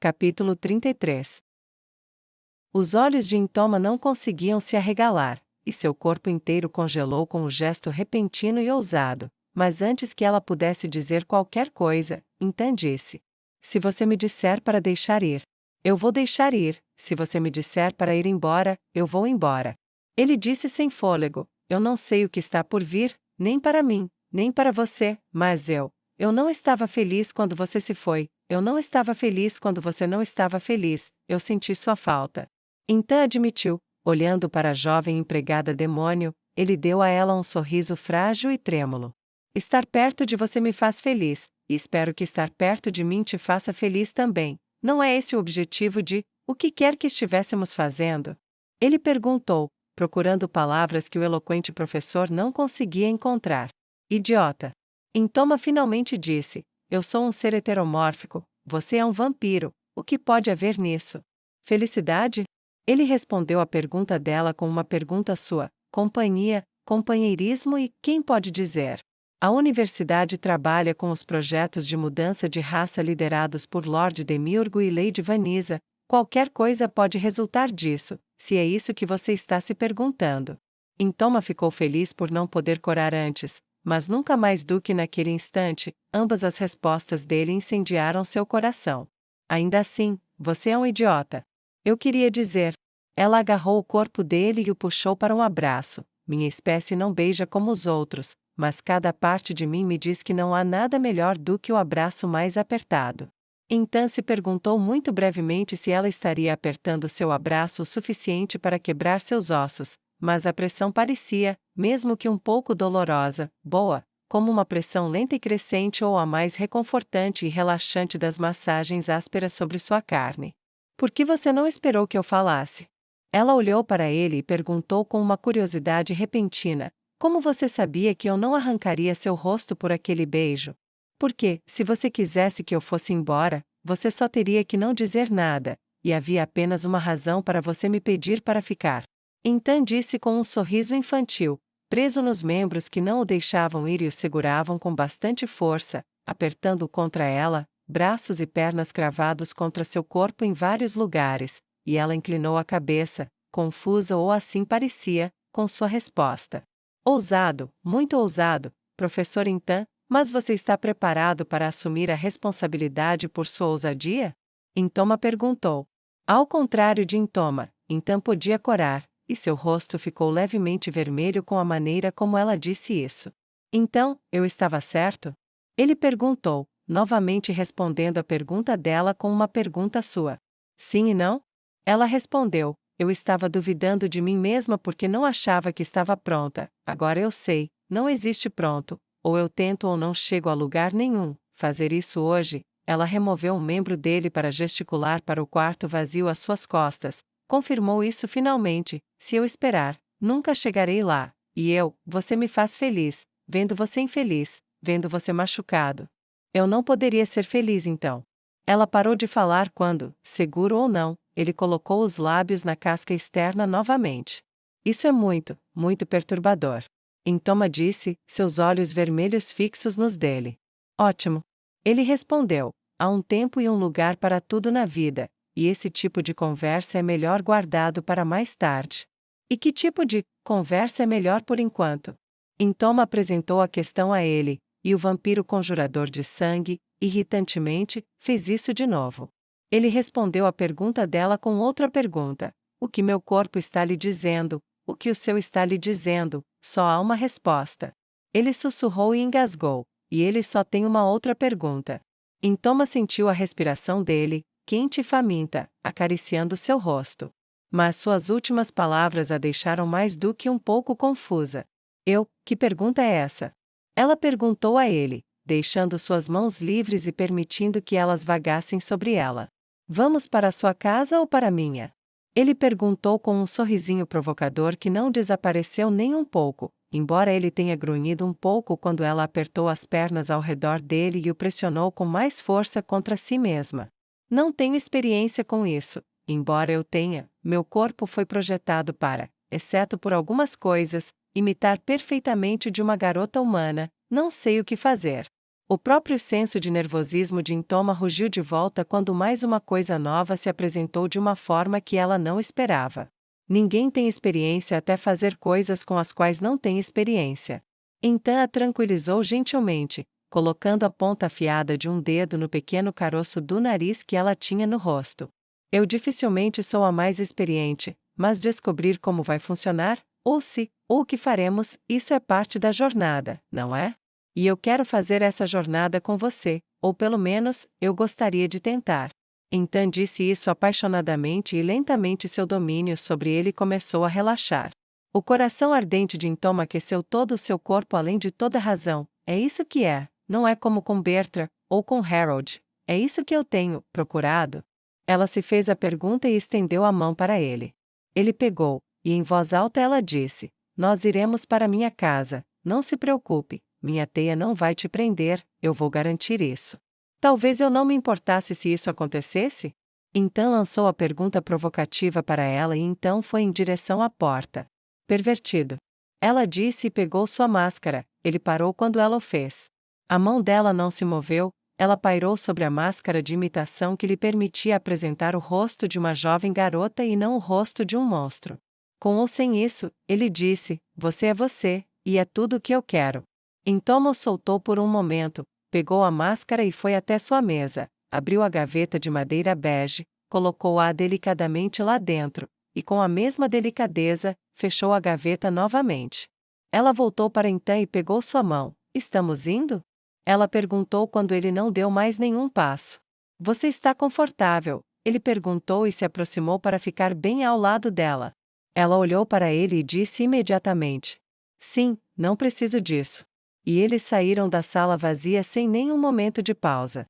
Capítulo 33. Os olhos de Intoma não conseguiam se arregalar, e seu corpo inteiro congelou com um gesto repentino e ousado, mas antes que ela pudesse dizer qualquer coisa, Intan disse: "Se você me disser para deixar ir, eu vou deixar ir, se você me disser para ir embora, eu vou embora." Ele disse sem fôlego: "Eu não sei o que está por vir, nem para mim, nem para você, mas eu não estava feliz quando você se foi, eu não estava feliz quando você não estava feliz, eu senti sua falta." Intan admitiu, olhando para a jovem empregada demônio, ele deu a ela um sorriso frágil e trêmulo. "Estar perto de você me faz feliz, e espero que estar perto de mim te faça feliz também. Não é esse o objetivo de o que quer que estivéssemos fazendo?" Ele perguntou, procurando palavras que o eloquente professor não conseguia encontrar. "Idiota." Intoma finalmente disse: "Eu sou um ser heteromórfico, você é um vampiro, o que pode haver nisso? Felicidade?" Ele respondeu à pergunta dela com uma pergunta sua: companhia, companheirismo e quem pode dizer? A universidade trabalha com os projetos de mudança de raça liderados por Lord Demiurgo e Lady Vanessa. Qualquer coisa pode resultar disso, se é isso que você está se perguntando. Intoma ficou feliz por não poder corar antes, mas nunca mais do que naquele instante. Ambas as respostas dele incendiaram seu coração. "Ainda assim, você é um idiota." "Eu queria dizer." Ela agarrou o corpo dele e o puxou para um abraço. "Minha espécie não beija como os outros, mas cada parte de mim me diz que não há nada melhor do que o abraço mais apertado." Intan se perguntou muito brevemente se ela estaria apertando seu abraço o suficiente para quebrar seus ossos, mas a pressão parecia, mesmo que um pouco dolorosa, boa, como uma pressão lenta e crescente ou a mais reconfortante e relaxante das massagens ásperas sobre sua carne. "Por que você não esperou que eu falasse?" Ela olhou para ele e perguntou com uma curiosidade repentina: "Como você sabia que eu não arrancaria seu rosto por aquele beijo?" "Porque, se você quisesse que eu fosse embora, você só teria que não dizer nada, e havia apenas uma razão para você me pedir para ficar." Intan disse com um sorriso infantil, preso nos membros que não o deixavam ir e o seguravam com bastante força, apertando-o contra ela, braços e pernas cravados contra seu corpo em vários lugares, e ela inclinou a cabeça, confusa ou assim parecia, com sua resposta. "Ousado, muito ousado, professor Intan, mas você está preparado para assumir a responsabilidade por sua ousadia?" Intoma perguntou. Ao contrário de Intoma, Intan podia corar, e seu rosto ficou levemente vermelho com a maneira como ela disse isso. "Então, eu estava certo?" Ele perguntou, novamente respondendo a pergunta dela com uma pergunta sua. "Sim e não?" Ela respondeu: "Eu estava duvidando de mim mesma porque não achava que estava pronta. Agora eu sei, não existe pronto. Ou eu tento ou não chego a lugar nenhum. Fazer isso hoje." Ela removeu um membro dele para gesticular para o quarto vazio às suas costas. Confirmou isso finalmente: "Se eu esperar, nunca chegarei lá. E você me faz feliz, vendo você infeliz, vendo você machucado. Eu não poderia ser feliz então." Ela parou de falar quando, seguro ou não, ele colocou os lábios na casca externa novamente. "Isso é muito, muito perturbador." Intoma disse, seus olhos vermelhos fixos nos dele. "Ótimo." Ele respondeu: "Há um tempo e um lugar para tudo na vida, e esse tipo de conversa é melhor guardado para mais tarde." "E que tipo de conversa é melhor por enquanto?" Intoma apresentou a questão a ele, e o vampiro conjurador de sangue, irritantemente, fez isso de novo. Ele respondeu à pergunta dela com outra pergunta: "O que meu corpo está lhe dizendo? O que o seu está lhe dizendo?" Só há uma resposta. Ele sussurrou e engasgou, e ele só tem uma outra pergunta. Intoma sentiu a respiração dele, quente e faminta, acariciando seu rosto. Mas suas últimas palavras a deixaram mais do que um pouco confusa. Que pergunta é essa?" Ela perguntou a ele, deixando suas mãos livres e permitindo que elas vagassem sobre ela. "Vamos para a sua casa ou para a minha?" Ele perguntou com um sorrisinho provocador que não desapareceu nem um pouco, embora ele tenha grunhido um pouco quando ela apertou as pernas ao redor dele e o pressionou com mais força contra si mesma. "Não tenho experiência com isso, embora eu tenha. Meu corpo foi projetado para, exceto por algumas coisas, imitar perfeitamente de uma garota humana. Não sei o que fazer." O próprio senso de nervosismo de Intoma rugiu de volta quando mais uma coisa nova se apresentou de uma forma que ela não esperava. Ninguém tem experiência até fazer coisas com as quais não tem experiência. Então a tranquilizou gentilmente, colocando a ponta afiada de um dedo no pequeno caroço do nariz que ela tinha no rosto. Eu dificilmente sou a mais experiente, mas descobrir como vai funcionar, ou o que faremos, isso é parte da jornada, não é? E eu quero fazer essa jornada com você, ou pelo menos, eu gostaria de tentar. Então disse isso apaixonadamente e lentamente seu domínio sobre ele começou a relaxar. O coração ardente de Intoma aqueceu todo o seu corpo além de toda razão. É isso que é, não é como com Bertrand, ou com Harold. É isso que eu tenho procurado? Ela se fez a pergunta e estendeu a mão para ele. Ele pegou, e em voz alta ela disse: Nós iremos para minha casa, não se preocupe, minha teia não vai te prender, eu vou garantir isso. Talvez eu não me importasse se isso acontecesse? Então lançou a pergunta provocativa para ela e então foi em direção à porta. Pervertido. Ela disse e pegou sua máscara, ele parou quando ela o fez. A mão dela não se moveu, ela pairou sobre a máscara de imitação que lhe permitia apresentar o rosto de uma jovem garota e não o rosto de um monstro. Com ou sem isso, ele disse: Você é você, e é tudo o que eu quero. Intoma o soltou por um momento, pegou a máscara e foi até sua mesa, abriu a gaveta de madeira bege, colocou-a delicadamente lá dentro, e com a mesma delicadeza, fechou a gaveta novamente. Ela voltou para então e pegou sua mão. Estamos indo? Ela perguntou quando ele não deu mais nenhum passo. Você está confortável? Ele perguntou e se aproximou para ficar bem ao lado dela. Ela olhou para ele e disse imediatamente: Sim, não preciso disso. E eles saíram da sala vazia sem nenhum momento de pausa.